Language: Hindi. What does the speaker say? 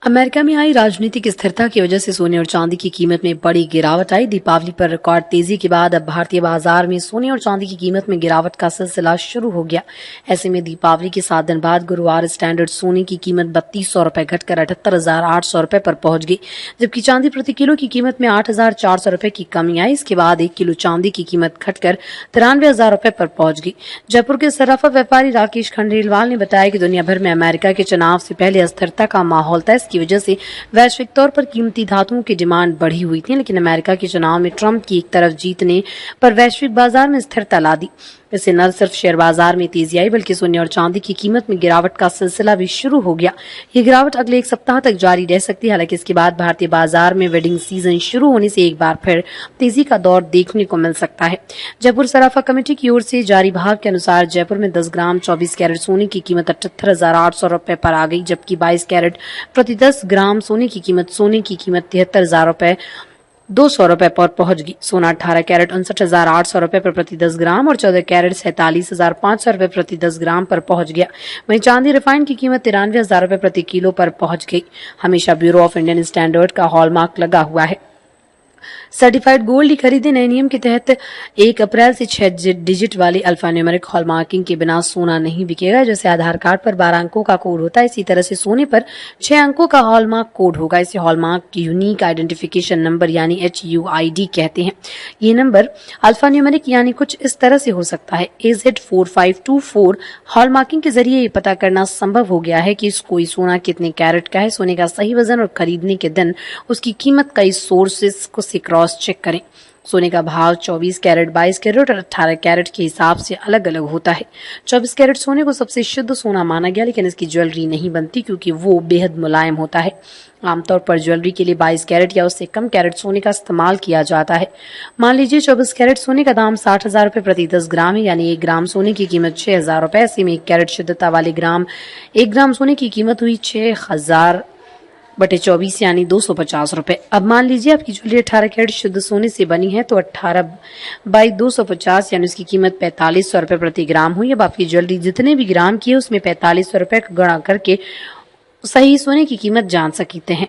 अमेरिका में आई राजनीतिक स्थिरता की वजह से सोने और चांदी की कीमत में बड़ी गिरावट आई। दीपावली पर रिकॉर्ड तेजी के बाद अब भारतीय बाजार में सोने और चांदी की कीमत में गिरावट का सिलसिला शुरू हो गया। ऐसे में दीपावली के 7 दिन बाद गुरुवार स्टैंडर्ड सोने की कीमत 3200 रुपए घटकर 78,800 रुपए पर पहुंच गई, जबकि चांदी प्रति किलो की कीमत में 8,400 रुपए की कमी आई। इसके बाद 1 किलो चांदी की कीमत घटकर 93,000 रुपए पर पहुंच गई। जयपुर के सर्राफा व्यापारी राकेश खंडेलवाल ने बताया कि दुनिया भर में अमेरिका के चुनाव से पहले अस्थिरता का माहौल था। की वजह से वैश्विक तौर पर कीमती धातुओं की डिमांड बढ़ी हुई थी, लेकिन अमेरिका के चुनाव में ट्रंप की एक तरफ जीतने पर वैश्विक बाजार में स्थिरता ला दी। इससे न सिर्फ शेयर बाजार में तेजी आई, बल्कि सोने और चांदी की कीमत में गिरावट का सिलसिला भी शुरू हो गया। ये गिरावट अगले 1 सप्ताह तक जारी रह सकती है। हालांकि इसके बाद भारतीय बाजार में वेडिंग सीजन शुरू होने से एक बार फिर तेजी का दौर देखने को मिल सकता है। जयपुर सराफा कमेटी की ओर से जारी भाव के अनुसार जयपुर में 10 ग्राम 24 कैरेट सोने की कीमत 78,800 रुपए पर आ गई, जबकि 22 कैरेट प्रति 10 ग्राम सोने की कीमत 73,000 रुपए 200 रुपए पर पहुंच गई। सोना 18 कैरेट 59,800 रुपए पर प्रति 10 ग्राम और 14 कैरेट 47,500 रुपए प्रति 10 ग्राम पर पहुंच गया। वहीं चांदी रिफाइंड की कीमत 93,000 रुपए प्रति किलो पर पहुंच गई। हमेशा ब्यूरो ऑफ इंडियन स्टैंडर्ड का हॉलमार्क लगा हुआ है। सर्टिफाइड गोल्ड की खरीदी नए नियम के तहत 1 अप्रैल से 6 डिजिट वाली अल्फान्यूमेरिक हॉलमार्किंग के बिना सोना नहीं बिकेगा। जैसे आधार कार्ड पर 12 अंकों का कोड होता है, इसी तरह से सोने पर 6 अंकों का हॉलमार्क कोड होगा। इसे हॉलमार्क यूनिक आइडेंटिफिकेशन नंबर यानी HUID कहते हैं। ये नंबर अल्फान्यूमेरिक यानी कुछ इस तरह से हो सकता है AZ4524। हॉलमार्किंग के जरिए ये पता करना संभव हो गया है कि कोई सोना कितने कैरेट का है। सोने का सही वजन और खरीदने के दिन उसकी कीमत कई सोर्सेस को से क्रॉस चेक करें। सोने का भाव 24 कैरेट, 22 कैरेट और 18 कैरेट के हिसाब से अलग अलग होता है। 24 कैरेट सोने को सबसे शुद्ध सोना माना गया, लेकिन इसकी ज्वेलरी नहीं बनती क्योंकि वो बेहद मुलायम होता है। आमतौर पर ज्वेलरी के लिए 22 कैरेट या उससे कम कैरेट सोने का इस्तेमाल किया जाता है। मान लीजिए 24 कैरेट सोने का दाम 60,000 रुपए प्रति 10 ग्राम है, यानी 1 ग्राम सोने की कीमत 6,000 रुपए। ऐसे में 1 कैरेट शुद्धता वाले 1 ग्राम सोने की कीमत हुई 6,000/24 यानी 250 रुपए। अब मान लीजिए आपकी ज्वेलरी 18 कैरेट शुद्ध सोने से बनी है, तो 18/250 यानी उसकी कीमत 4,500 रुपए प्रति ग्राम हुई। अब आपकी ज्वेलरी जितने भी ग्राम की है उसमें 4,500 रुपए का गणा करके सही सोने की कीमत जान सकते हैं।